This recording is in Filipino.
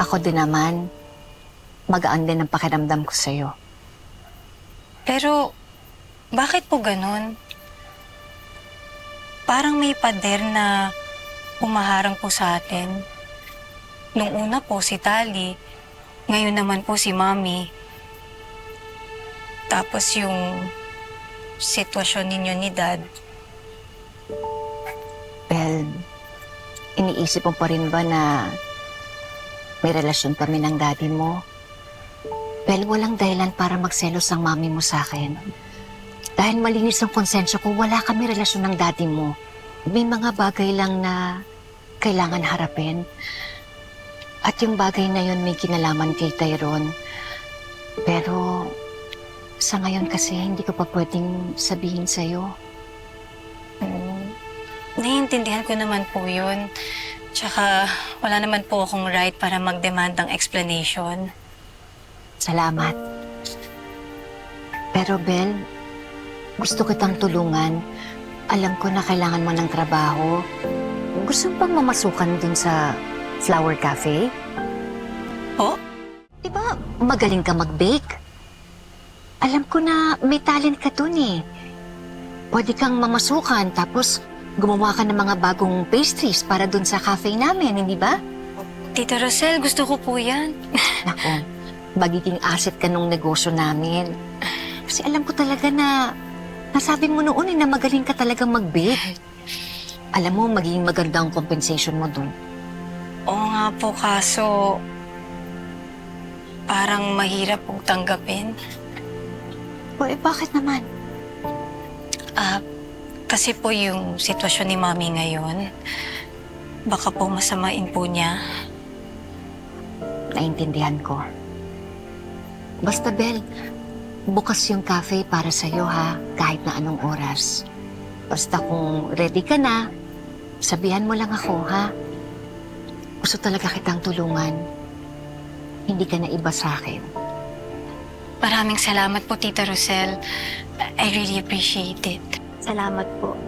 Ako din naman, magaan din ang pakiramdam ko sa'yo. Pero, bakit po ganun? Parang may pader na umaharang po sa atin. Nung una po si Tali, ngayon naman po si Mami. Tapos yung sitwasyon ninyo ni Dad. Bel, iniisip mo pa rin ba na may relasyon kami ng daddy mo? Bel, walang dahilan para magselos ang mami mo sa akin. Dahil malinis ang konsensya ko, wala kami relasyon ng daddy mo. May mga bagay lang na kailangan harapin. At yung bagay na yun may kinalaman kay Tyrone. Pero sa ngayon kasi hindi ko pa pwedeng sabihin sa'yo. Naiintindihan ko naman po yun. Tsaka wala naman po akong right para mag-demand ng explanation. Salamat. Pero Bel, gusto kitang tulungan. Alam ko na kailangan mo ng trabaho. Gusto mo bang mamasukan dun sa Flower Cafe? Po? Di ba magaling ka mag-bake? Alam ko na may talent ka dun eh. Pwede kang mamasukan tapos gumawa ka ng mga bagong pastries para dun sa cafe namin, hindi ba? Tita Rosel, gusto ko po yan. Nako, magiging asset ka nung negosyo namin. Kasi alam ko talaga na nasabi mo noon eh na magaling ka talaga mag-bake. Alam mo, magiging maganda ang compensation mo dun. Oo nga po, kaso parang mahirap pong tanggapin. O eh, bakit naman? Kasi po yung sitwasyon ni Mami ngayon, baka po masamain po niya. Naintindihan ko. Basta, Bel, bukas yung cafe para sa'yo, ha? Kahit na anong oras. Basta kung ready ka na, sabihan mo lang ako, ha? Gusto talaga kitang tulungan. Hindi ka na iba sa akin. Maraming salamat po, Tita Rosel. I really appreciate it. Salamat po.